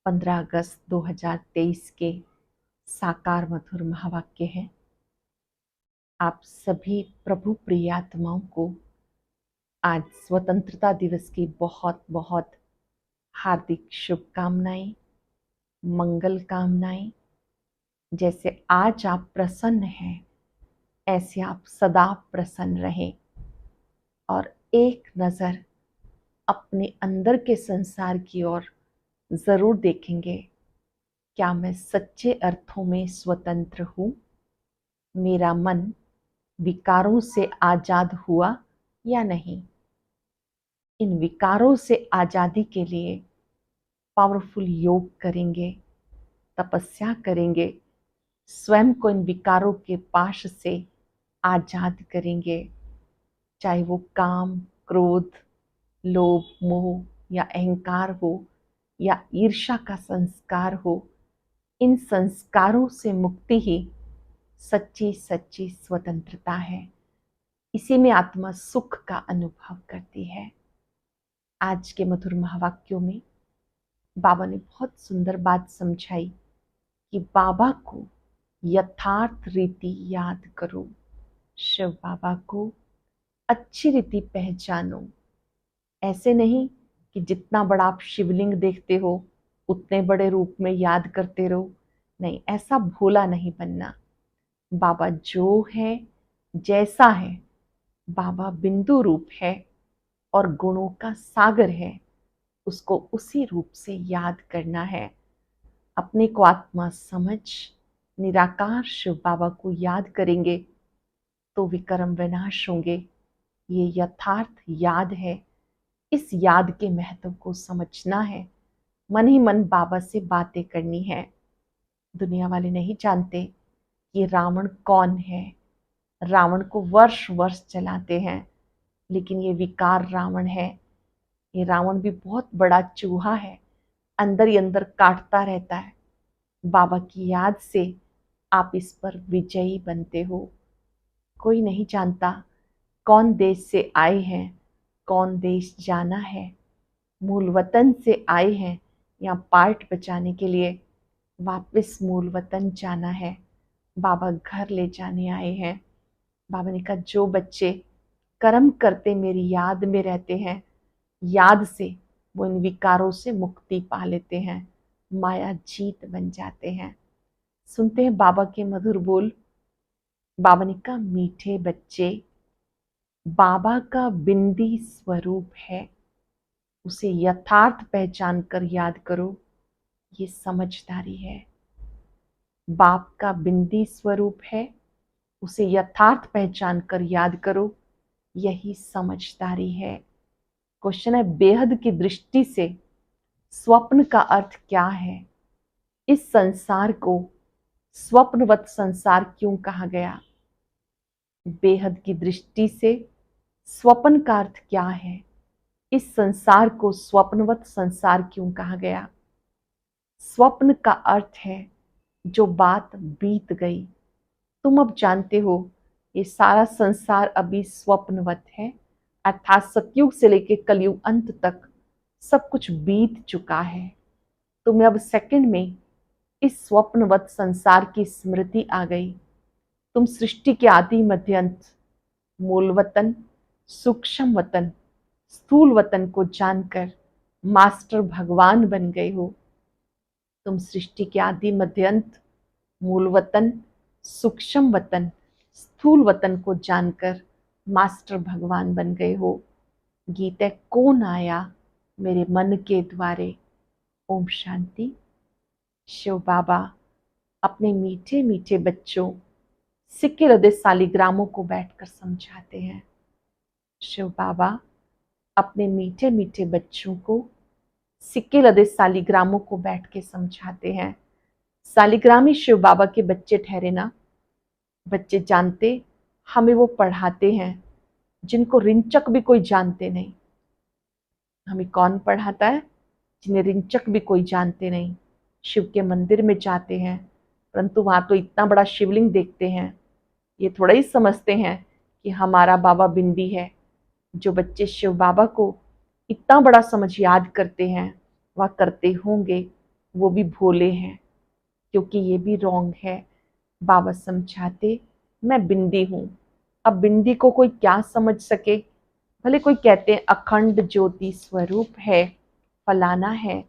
15 अगस्त 2023 के साकार मधुर महावाक्य हैं। आप सभी प्रभु प्रिय आत्माओं को आज स्वतंत्रता दिवस की बहुत बहुत हार्दिक शुभकामनाएं, मंगल कामनाएं। जैसे आज आप प्रसन्न हैं, ऐसे आप सदा प्रसन्न रहें और एक नज़र अपने अंदर के संसार की ओर जरूर देखेंगे। क्या मैं सच्चे अर्थों में स्वतंत्र हूँ? मेरा मन विकारों से आजाद हुआ या नहीं? इन विकारों से आजादी के लिए पावरफुल योग करेंगे, तपस्या करेंगे, स्वयं को इन विकारों के पाश से आजाद करेंगे। चाहे वो काम, क्रोध, लोभ, मोह या अहंकार हो या ईर्ष्या का संस्कार हो, इन संस्कारों से मुक्ति ही सच्ची सच्ची स्वतंत्रता है। इसी में आत्मा सुख का अनुभव करती है। आज के मधुर महावाक्यों में बाबा ने बहुत सुंदर बात समझाई कि बाबा को यथार्थ रीति याद करो, शिव बाबा को अच्छी रीति पहचानो। ऐसे नहीं कि जितना बड़ा आप शिवलिंग देखते हो उतने बड़े रूप में याद करते रहो। नहीं, ऐसा भोला नहीं बनना। बाबा जो है, जैसा है, बाबा बिंदु रूप है और गुणों का सागर है, उसको उसी रूप से याद करना है। अपने को आत्मा समझ निराकार शिव बाबा को याद करेंगे तो विकर्म विनाश होंगे। ये यथार्थ याद है। इस याद के महत्व को समझना है। मन ही मन बाबा से बातें करनी है। दुनिया वाले नहीं जानते कि रावण कौन है। रावण को वर्ष वर्ष चलाते हैं, लेकिन ये विकार रावण है। ये रावण भी बहुत बड़ा चूहा है, अंदर ही अंदर काटता रहता है। बाबा की याद से आप इस पर विजयी बनते हो। कोई नहीं जानता कौन देश से आए हैं, कौन देश जाना है। मूल वतन से आए हैं या पार्ट बचाने के लिए वापस मूल वतन जाना है। बाबा घर ले जाने आए हैं। बाबा ने कहा जो बच्चे कर्म करते मेरी याद में रहते हैं, याद से वो इन विकारों से मुक्ति पा लेते हैं, माया जीत बन जाते हैं। सुनते हैं बाबा के मधुर बोल। बाबा ने कहा मीठे बच्चे, बाबा का बिंदी स्वरूप है, उसे यथार्थ पहचान कर याद करो। ये समझदारी है। बाप का बिंदी स्वरूप है, उसे यथार्थ पहचान कर याद करो। यही समझदारी है। क्वेश्चन है, बेहद की दृष्टि से स्वप्न का अर्थ क्या है? इस संसार को स्वप्नवत संसार क्यों कहा गया? बेहद की दृष्टि से स्वप्न का अर्थ क्या है? इस संसार को स्वप्नवत संसार क्यों कहा गया? स्वप्न का अर्थ है जो बात बीत गई। तुम अब जानते हो ये सारा संसार अभी स्वप्नवत है, अर्थात सतयुग से लेकर कलयुग अंत तक सब कुछ बीत चुका है। तुम्हें अब सेकंड में इस स्वप्नवत संसार की स्मृति आ गई। तुम सृष्टि के आदि मध्य अंत, मूल वतन, सूक्ष्म वतन, स्थूल वतन को जानकर मास्टर भगवान बन गए हो। तुम सृष्टि के आदि मध्य अंत, मूल वतन, सूक्ष्म वतन, स्थूल वतन को जानकर मास्टर भगवान बन गए हो। गीत है, कौन आया मेरे मन के द्वारे। ओम शांति। शिव बाबा अपने मीठे मीठे बच्चों सिक्के लदे सालिग्रामों को बैठकर समझाते हैं। शिव बाबा अपने मीठे मीठे बच्चों को सिक्के लदे सालिग्रामों को बैठ के समझाते हैं। सालिग्रामी शिव बाबा के बच्चे ठहरे ना। बच्चे जानते हमें वो पढ़ाते हैं जिनको रिंचक भी कोई जानते नहीं। हमें कौन पढ़ाता है? जिन्हें रिंचक भी कोई जानते नहीं। शिव के मंदिर में जाते हैं, परंतु वहां तो इतना बड़ा शिवलिंग देखते हैं, ये थोड़ा ही समझते हैं कि हमारा बाबा बिंदी है। जो बच्चे शिव बाबा को इतना बड़ा समझ याद करते हैं, वह करते होंगे वो भी भोले हैं, क्योंकि ये भी रॉन्ग है। बाबा समझाते, मैं बिंदी हूँ। अब बिंदी को कोई क्या समझ सके। भले कोई कहते हैं अखंड ज्योति स्वरूप है, फलाना है,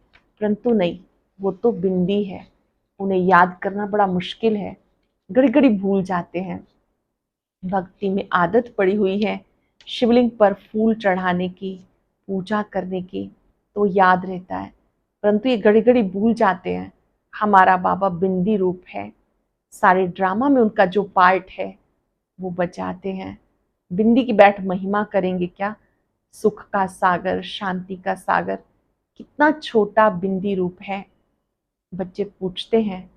परंतु नहीं, वो तो बिंदी है। उन्हें याद करना बड़ा मुश्किल है, घड़ी घड़ी भूल जाते हैं। भक्ति में आदत पड़ी हुई है शिवलिंग पर फूल चढ़ाने की, पूजा करने की, तो याद रहता है, परंतु ये घड़ी घड़ी भूल जाते हैं हमारा बाबा बिंदी रूप है। सारे ड्रामा में उनका जो पार्ट है वो बजाते हैं। बिंदी की बैठ महिमा करेंगे क्या। सुख का सागर, शांति का सागर, कितना छोटा बिंदी रूप है। बच्चे पूछते हैं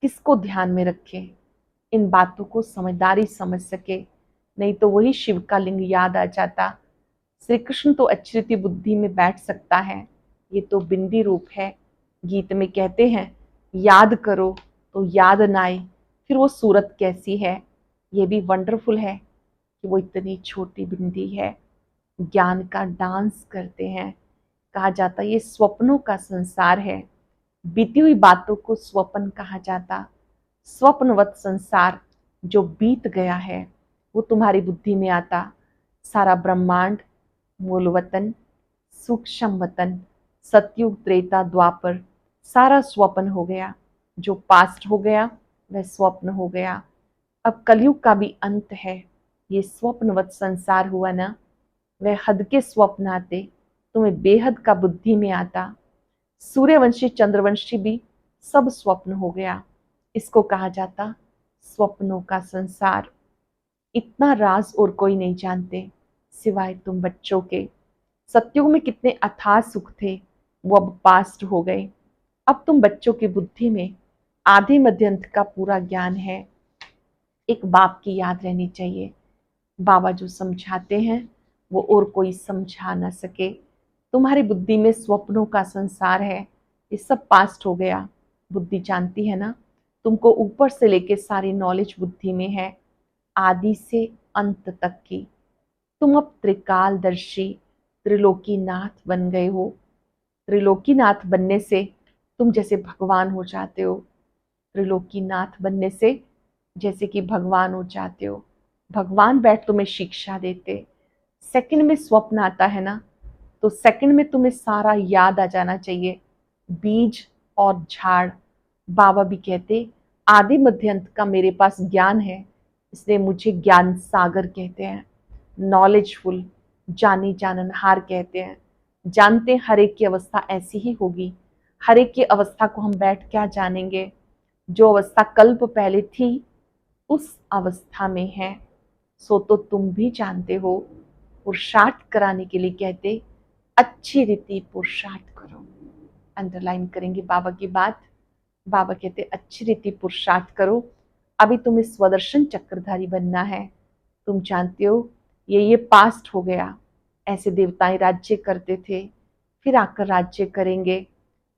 किसको ध्यान में रखें, इन बातों को समझदारी समझ सके, नहीं तो वही शिव का लिंग याद आ जाता। श्री कृष्ण तो अच्छी रीति बुद्धि में बैठ सकता है, ये तो बिंदी रूप है। गीत में कहते हैं याद करो तो याद न आए, फिर वो सूरत कैसी है। ये भी वंडरफुल है कि वो इतनी छोटी बिंदी है, ज्ञान का डांस करते हैं। कहा जाता ये स्वप्नों का संसार है, बीती हुई बातों को स्वप्न कहा जाता। स्वप्नवत संसार जो बीत गया है वो तुम्हारी बुद्धि में आता। सारा ब्रह्मांड, मूल वतन, सूक्ष्म वतन, सतयुग त्रेता द्वापर, सारा स्वप्न हो गया। जो पास्ट हो गया वह स्वप्न हो गया। अब कलयुग का भी अंत है। ये स्वप्नवत संसार हुआ ना, वह हद के स्वप्न आते, तुम्हें बेहद का बुद्धि में आता। सूर्यवंशी चंद्रवंशी भी सब स्वप्न हो गया। इसको कहा जाता स्वप्नों का संसार। इतना राज और कोई नहीं जानते सिवाय तुम बच्चों के। सतयुग में कितने अथाह सुख थे, वो अब पास्ट हो गए। अब तुम बच्चों की बुद्धि में आधे मध्य अंत का पूरा ज्ञान है। एक बाप की याद रहनी चाहिए, बाबा जो समझाते हैं वो और कोई समझा ना सके। तुम्हारी बुद्धि में स्वप्नों का संसार है, ये सब पास्ट हो गया। बुद्धि जानती है ना, तुमको ऊपर से लेके सारी नॉलेज बुद्धि में है, आदि से अंत तक की। तुम अब त्रिकालदर्शी त्रिलोकीनाथ बन गए हो। त्रिलोकीनाथ बनने से तुम जैसे भगवान हो जाते हो। त्रिलोकीनाथ बनने से जैसे कि भगवान हो जाते हो। भगवान बैठ तुम्हें शिक्षा देते। सेकंड में स्वप्न आता है ना, तो सेकंड में तुम्हें सारा याद आ जाना चाहिए, बीज और झाड़। बाबा भी कहते आदि मध्य अंत का मेरे पास ज्ञान है, इसलिए मुझे ज्ञान सागर कहते हैं। नॉलेजफुल, जानी जाननहार कहते हैं। जानते हैं हर एक की अवस्था ऐसी ही होगी। हर एक की अवस्था को हम बैठ क्या जानेंगे। जो अवस्था कल्प पहले थी उस अवस्था में है, सो तो तुम भी जानते हो। पुरुषार्थ कराने के लिए कहते अच्छी रीति पुरुषार्थ करो। अंडरलाइन करेंगे बाबा की बात। बाबा कहते अच्छी रीति पुरुषार्थ करो। अभी तुम्हें स्वदर्शन चक्रधारी बनना है। तुम जानते हो ये पास्ट हो गया। ऐसे देवताएं राज्य करते थे, फिर आकर राज्य करेंगे।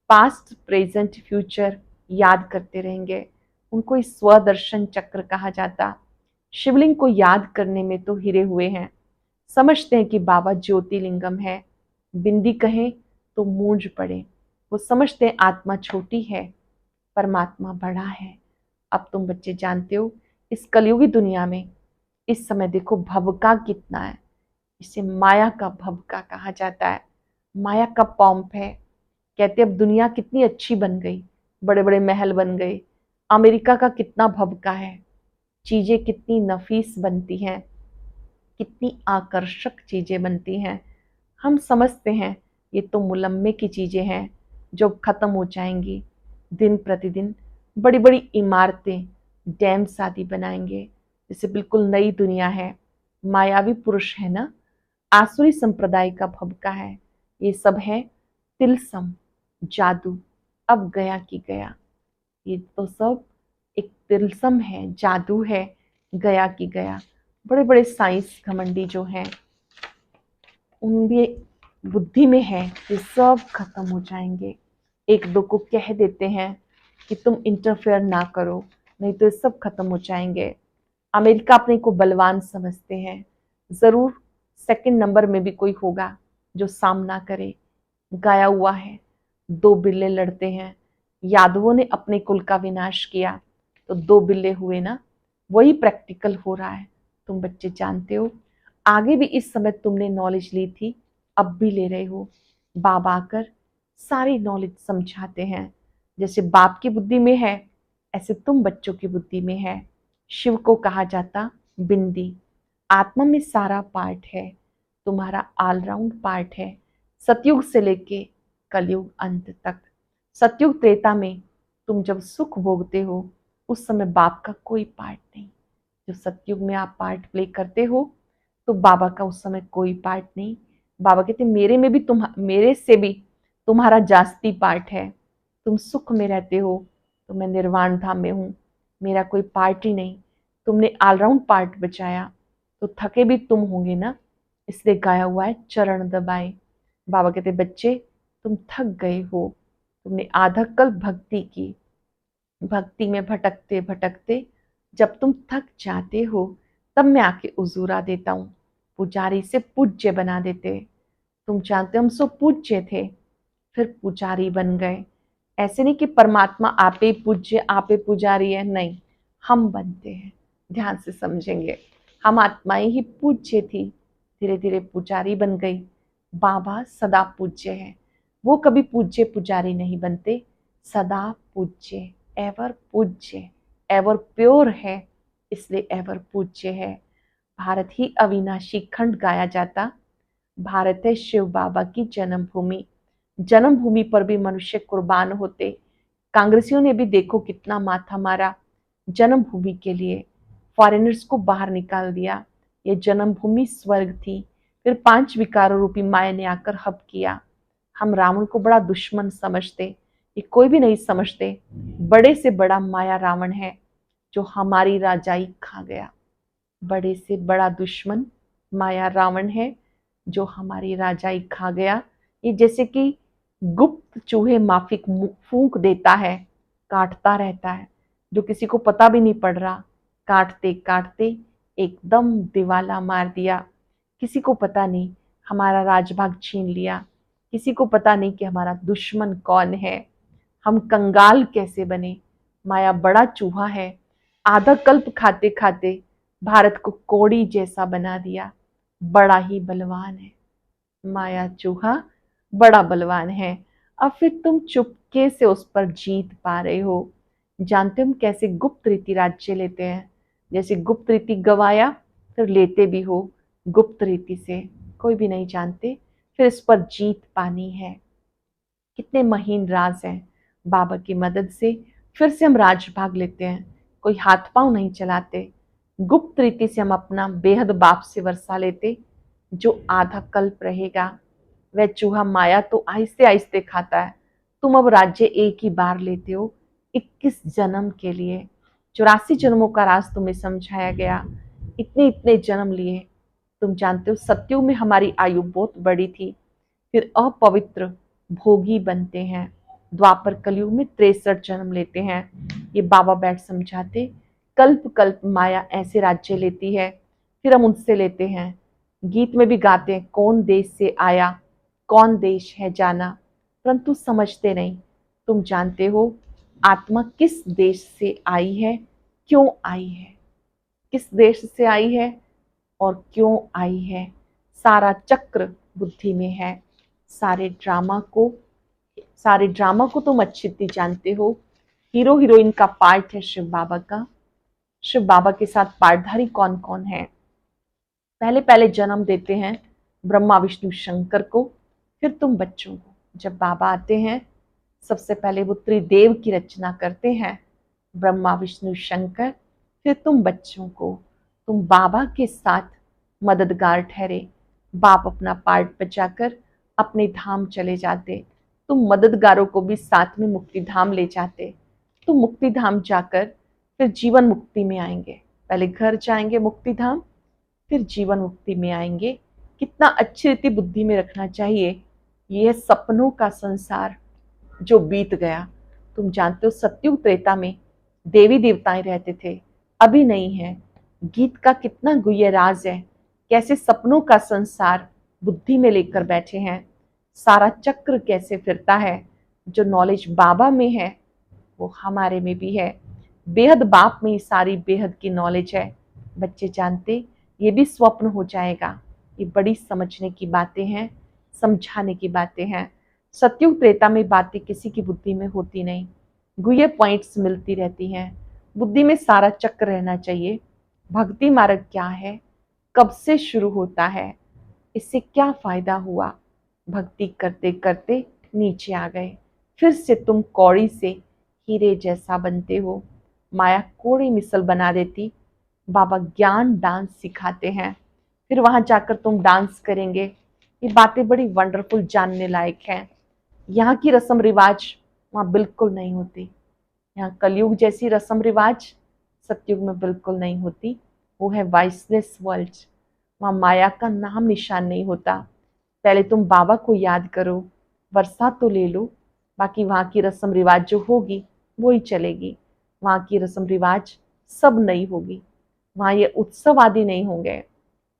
पास्ट, प्रेजेंट, फ्यूचर याद करते रहेंगे। उनको इस स्वदर्शन चक्र कहा जाता। शिवलिंग को याद करने में तो हिरे हुए हैं। समझते हैं कि बाबा ज्योतिलिंगम है। बिंदी कहें तो मूंज पड़े। वो समझते हैं आत्मा छोटी है, परमात्मा बड़ा है। अब तुम बच्चे जानते हो इस कलयुगी दुनिया में इस समय देखो भवका कितना है। इसे माया का भवका कहा जाता है। माया का पॉम्प है। कहते अब दुनिया कितनी अच्छी बन गई, बड़े बड़े महल बन गए। अमेरिका का कितना भवका है, चीजें कितनी नफीस बनती हैं, कितनी आकर्षक चीजें बनती हैं। हम समझते हैं ये तो मुलम्मे की चीजें हैं जो खत्म हो जाएंगी। दिन प्रतिदिन बड़ी बड़ी इमारतें, डैम्स आदि बनाएंगे, जैसे बिल्कुल नई दुनिया है। मायावी पुरुष है ना, आसुरी संप्रदाय का भबका है। ये सब है तिलसम, जादू। अब गया कि गया, ये तो सब एक तिलसम है, जादू है, गया कि गया। बड़े बड़े साइंस घमंडी जो हैं उनकी बुद्धि में है ये सब खत्म हो जाएंगे। एक दो को कह देते हैं कि तुम इंटरफेयर ना करो, नहीं तो ये सब खत्म हो जाएंगे। अमेरिका अपने को बलवान समझते हैं। जरूर सेकंड नंबर में भी कोई होगा जो सामना करे। गाया हुआ है, दो बिल्ले लड़ते हैं, यादवों ने अपने कुल का विनाश किया तो 2 बिल्ले हुए ना। वही प्रैक्टिकल हो रहा है। तुम बच्चे जानते हो, आगे भी इस समय तुमने नॉलेज ली थी, अब भी ले रहे हो। बाबा आकर सारी नॉलेज समझाते हैं। जैसे बाप की बुद्धि में है, ऐसे तुम बच्चों की बुद्धि में है। शिव को कहा जाता बिंदी। आत्मा में सारा पार्ट है, तुम्हारा ऑलराउंड पार्ट है, सतयुग से लेके कलयुग अंत तक। सतयुग त्रेता में तुम जब सुख भोगते हो, उस समय बाप का कोई पार्ट नहीं। जो सतयुग में आप पार्ट प्ले करते हो, तो बाबा का उस समय कोई पार्ट नहीं। बाबा कहते मेरे में भी मेरे से भी तुम्हारा जास्ती पार्ट है। तुम सुख में रहते हो तो मैं निर्वाण धाम में हूँ, मेरा कोई पार्ट ही नहीं। तुमने ऑलराउंड पार्ट बचाया तो थके भी तुम होंगे ना, इसलिए गाया हुआ है चरण दबाए। बाबा कहते बच्चे तुम थक गए हो, तुमने आधा कल्प भक्ति की, भक्ति में भटकते भटकते जब तुम थक जाते हो, तब मैं आके उजूरा देता हूँ, पुजारी से पूज्य बना देते। तुम जानते हो हम सब पूज्य थे, फिर पुजारी बन गए। ऐसे नहीं कि परमात्मा आपे पूज्य आपे पुजारी है, नहीं, हम बनते हैं। ध्यान से समझेंगे, हम आत्माएं ही पूज्य थी, धीरे धीरे पुजारी बन गई। बाबा सदा पूज्य है, वो कभी पूज्य पुजारी नहीं बनते, सदा पूज्य, एवर पूज्य, एवर प्योर है, इसलिए एवर पूज्य है। भारत ही अविनाशी खंड गाया जाता। भारत है शिव बाबा की जन्मभूमि। जन्मभूमि पर भी मनुष्य कुर्बान होते। कांग्रेसियों ने भी देखो कितना माथा मारा जन्मभूमि के लिए, फॉरेनर्स को बाहर निकाल दिया। ये जन्मभूमि स्वर्ग थी। फिर 5 विकारों रूपी माया ने आकर हब किया। हम रावण को बड़ा दुश्मन समझते, ये कोई भी नहीं समझते, बड़े से बड़ा माया रावण है जो हमारी राजाई खा गया। बड़े से बड़ा दुश्मन माया रावण है जो हमारी राजाई खा गया। ये जैसे कि गुप्त चूहे माफिक फूंक देता है, काटता रहता है, जो किसी को पता भी नहीं पड़ रहा। काटते काटते एकदम दिवाला मार दिया। किसी को पता नहीं, हमारा राजभाग छीन लिया। किसी को पता नहीं कि हमारा दुश्मन कौन है। हम कंगाल कैसे बने। माया बड़ा चूहा है, आधा कल्प खाते खाते भारत को कोड़ी जैसा बना दिया। बड़ा ही बलवान है माया चूहा, बड़ा बलवान है। अब फिर तुम चुपके से उस पर जीत पा रहे हो। जानते हो हम कैसे गुप्त रीति राज्य लेते हैं। जैसे गुप्त रीति गवाया, फिर लेते भी हो गुप्त रीति से, कोई भी नहीं जानते, फिर इस पर जीत पानी है। कितने महीन राज हैं। बाबा की मदद से फिर से हम राज भाग लेते हैं, कोई हाथ पांव नहीं चलाते। गुप्त रीति से हम अपना बेहद बाप से वर्षा लेते, जो आधा कल्प रहेगा। वह चूहा माया तो आहिस्ते आहिस्ते खाता है, तुम अब राज्य एक ही बार लेते हो, 21 जन्म के लिए। 84 जन्मों का राज तुम्हें समझाया गया, इतने इतने जन्म लिए। तुम जानते हो सतयुग में हमारी आयु बहुत बड़ी थी, फिर अपवित्र भोगी बनते हैं। द्वापर कलयुग में 63 जन्म लेते हैं। ये बाबा बैठ समझाते, कल्प कल्प माया ऐसे राज्य लेती है, फिर हम उनसे लेते हैं। गीत में भी गाते हैं, कौन देश से आया कौन देश है जाना, परंतु समझते नहीं। तुम जानते हो आत्मा किस देश से आई है, क्यों आई है, किस देश से आई है और क्यों आई है। सारा चक्र बुद्धि में है। सारे ड्रामा को तुम अच्छी तरह जानते हो। हीरो हीरोइन का पार्ट है शिव बाबा का। शिव बाबा के साथ पार्टधारी कौन कौन है। पहले पहले जन्म देते हैं ब्रह्मा विष्णु शंकर को, फिर तुम बच्चों को। जब बाबा आते हैं सबसे पहले वो त्रिदेव की रचना करते हैं, ब्रह्मा विष्णु शंकर, फिर तुम बच्चों को। तुम बाबा के साथ मददगार ठहरे। बाप अपना पार्ट बचाकर अपने धाम चले जाते, तुम मददगारों को भी साथ में मुक्ति धाम ले जाते। तुम मुक्ति धाम जाकर फिर जीवन मुक्ति में आएंगे। पहले घर जाएंगे मुक्ति धाम, फिर जीवन मुक्ति में आएंगे। कितना अच्छी रीति बुद्धि में रखना चाहिए। यह सपनों का संसार जो बीत गया। तुम जानते हो सतयुग त्रेता में देवी देवताएं रहते थे, अभी नहीं है। गीत का कितना गुह्य राज है, कैसे सपनों का संसार बुद्धि में लेकर बैठे हैं। सारा चक्र कैसे फिरता है। जो नॉलेज बाबा में है वो हमारे में भी है। बेहद बाप में ये सारी बेहद की नॉलेज है। बच्चे जानते ये भी स्वप्न हो जाएगा। ये बड़ी समझने की बातें हैं, समझाने की बातें हैं। सतयुग त्रेता में बातें किसी की बुद्धि में होती नहीं, गुह्य पॉइंट्स मिलती रहती हैं। बुद्धि में सारा चक्र रहना चाहिए। भक्ति मार्ग क्या है, कब से शुरू होता है, इससे क्या फायदा हुआ। भक्ति करते करते नीचे आ गए, फिर से तुम कौड़ी से हीरे जैसा बनते हो। माया कोड़ी मिसल बना देती। बाबा ज्ञान डांस सिखाते हैं, फिर वहां जाकर तुम डांस करेंगे। ये बातें बड़ी वंडरफुल, जानने लायक हैं। यहाँ की रस्म रिवाज वहां बिल्कुल नहीं होती। यहाँ कलयुग जैसी रस्म रिवाज सतयुग में बिल्कुल नहीं होती। वो है वाइसनेस वर्ल्ड। वहां माया का नाम निशान नहीं होता। पहले तुम बाबा को याद करो, वर्षा तो ले लो, बाकी वहां की रस्म रिवाज जो होगी वो ही चलेगी। वहां की रस्म रिवाज सब नहीं होगी। वहां ये उत्सव आदि नहीं होंगे।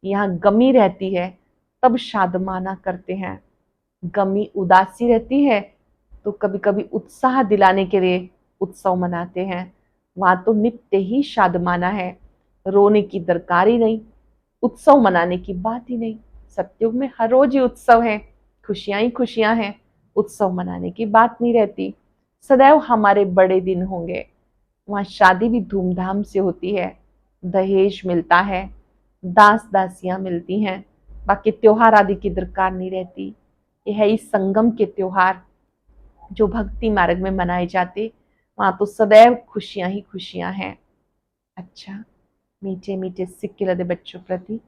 यहाँ गमी रहती है तब शादमाना करते हैं। गमी उदासी रहती है तो कभी कभी उत्साह दिलाने के लिए उत्सव मनाते हैं। वहां तो नित्य ही शादमाना है, रोने की दरकार ही नहीं, उत्सव मनाने की बात ही नहीं। सतयुग में हर रोज ही उत्सव है, खुशियां ही खुशियां हैं, उत्सव मनाने की बात नहीं रहती। सदैव हमारे बड़े दिन होंगे। वहां शादी भी धूमधाम से होती है, दहेज मिलता है, दास दासियां मिलती हैं, बाकी त्योहार आदि की दरकार नहीं रहती। यह है इस संगम के त्योहार जो भक्ति मार्ग में मनाए जाते। वहां तो सदैव खुशियां ही खुशियां हैं। अच्छा, मीठे मीठे सिक्के लदे बच्चों प्रति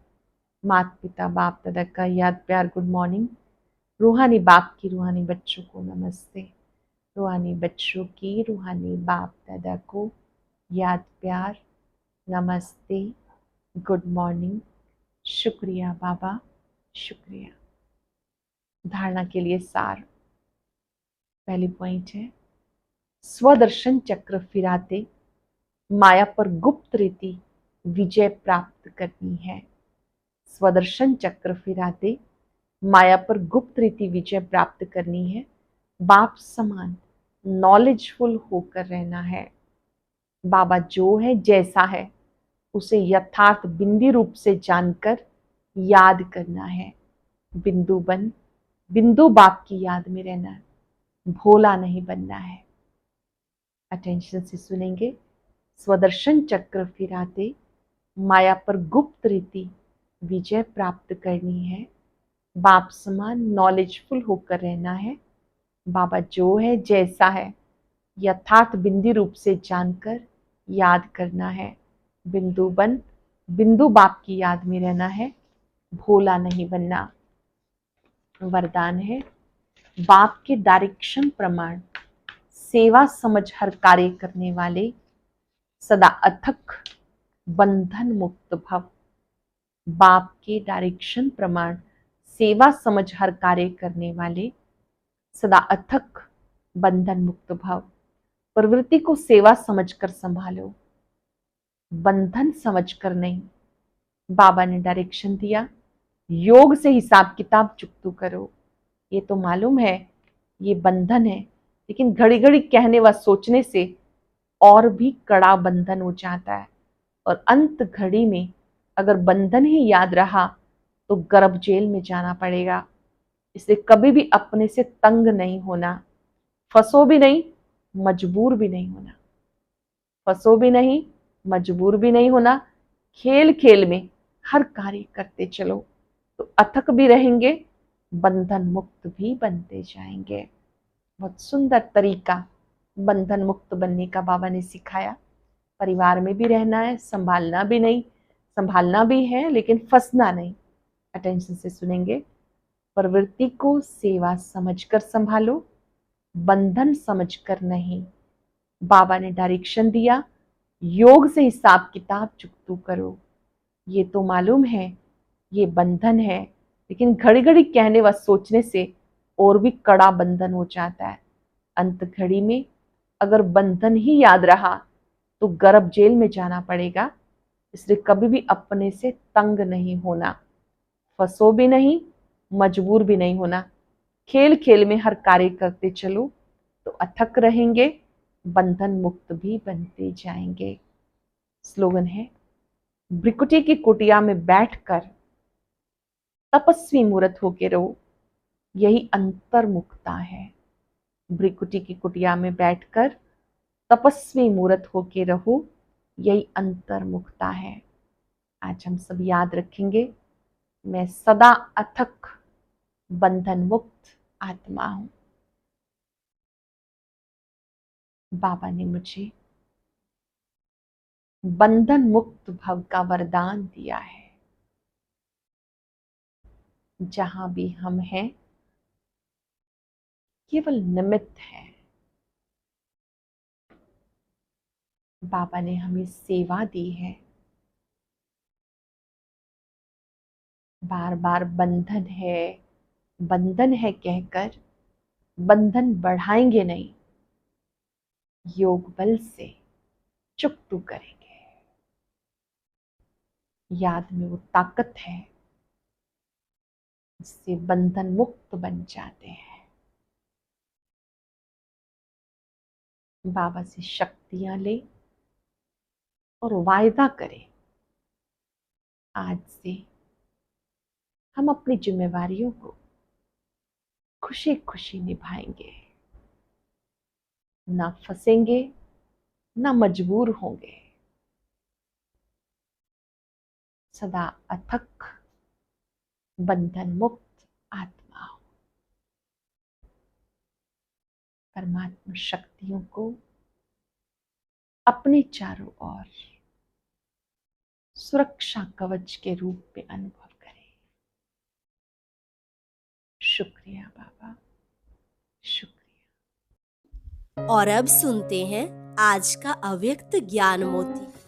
माता पिता बाप दादा का याद प्यार गुड मॉर्निंग। रूहानी बाप की रूहानी बच्चों को नमस्ते। रूहानी बच्चों की रूहानी बाप दादा को याद प्यार नमस्ते, गुड मॉर्निंग, शुक्रिया बाबा, शुक्रिया। धारणा के लिए सार। पहली पॉइंट है, स्वदर्शन चक्र फिराते माया पर गुप्त रीति विजय प्राप्त करनी है। स्वदर्शन चक्र फिराते माया पर गुप्त रीति विजय प्राप्त करनी है। बाप समान नॉलेजफुल होकर रहना है। बाबा जो है जैसा है उसे यथार्थ बिंदी रूप से जानकर याद करना है। बिंदु बन बिंदु बाप की याद में रहना है, भोला नहीं बनना है। अटेंशन से सुनेंगे। स्वदर्शन चक्र फिराते माया पर गुप्त रीति विजय प्राप्त करनी है। बाप समान नॉलेजफुल होकर रहना है। बाबा जो है जैसा है यथार्थ बिंदी रूप से जानकर याद करना है। बिंदु बन बिंदु बाप की याद में रहना है, भोला नहीं बनना। वरदान है, बाप के डायरेक्शन प्रमाण सेवा समझ हर कार्य करने वाले सदा अथक बंधन मुक्त भव। बाप के डायरेक्शन प्रमाण सेवा समझ हर कार्य करने वाले सदा अथक बंधन मुक्त भव। प्रवृत्ति को सेवा समझकर संभालो, बंधन समझकर नहीं। बाबा ने डायरेक्शन दिया, योग से हिसाब किताब चुकतू करो। ये तो मालूम है ये बंधन है, लेकिन घड़ी घड़ी कहने व सोचने से और भी कड़ा बंधन हो जाता है। और अंत घड़ी में अगर बंधन ही याद रहा तो गर्भ जेल में जाना पड़ेगा। इसलिए कभी भी अपने से तंग नहीं होना, फंसो भी नहीं, मजबूर भी नहीं होना। फंसो भी नहीं, मजबूर भी नहीं होना। खेल खेल में हर कार्य करते चलो तो अथक भी रहेंगे, बंधन मुक्त भी बनते जाएंगे। बहुत सुंदर तरीका बंधन मुक्त बनने का बाबा ने सिखाया। परिवार में भी रहना है, संभालना भी नहीं, संभालना भी है लेकिन फंसना नहीं। अटेंशन से सुनेंगे। प्रवृत्ति को सेवा समझकर संभालो, बंधन समझकर नहीं। बाबा ने डायरेक्शन दिया, योग से हिसाब किताब चुकतू करो। ये तो मालूम है ये बंधन है, लेकिन घड़ी घड़ी कहने व सोचने से और भी कड़ा बंधन हो जाता है। अंत घड़ी में अगर बंधन ही याद रहा तो गर्भ जेल में जाना पड़ेगा। इसलिए कभी भी अपने से तंग नहीं होना, फंसो भी नहीं, मजबूर भी नहीं होना। खेल खेल में हर कार्य करते चलो तो अथक रहेंगे, बंधन मुक्त भी बनते जाएंगे। स्लोगन है, भ्रिकुटी की कुटिया में बैठकर तपस्वी मूर्त होके रहो, यही अंतर्मुखता है। भ्रिकुटी की कुटिया में बैठकर तपस्वी मूर्त होके रहो, यही अंतर्मुखता है। आज हम सब याद रखेंगे, मैं सदा अथक बंधन मुक्त आत्मा हूं। बाबा ने मुझे बंधन मुक्त भव का वरदान दिया है। जहां भी हम हैं केवल निमित्त है। बाबा ने हमें सेवा दी है। बार बार बंधन है कहकर बंधन बढ़ाएंगे नहीं, योग बल से चुकतू करेंगे। याद में वो ताकत है जिससे बंधन मुक्त बन जाते हैं। बाबा से शक्तियां ले और वायदा करें, आज से हम अपनी जिम्मेवारियों को खुशी खुशी निभाएंगे, ना फंसेंगे ना मजबूर होंगे। सदा अथक बंधन मुक्त आत्मा हो। परमात्मा शक्तियों को अपने चारों ओर सुरक्षा कवच के रूप में अनुभव करें। शुक्रिया बाबा, शुक्रिया। और अब सुनते हैं आज का अव्यक्त ज्ञान मोती।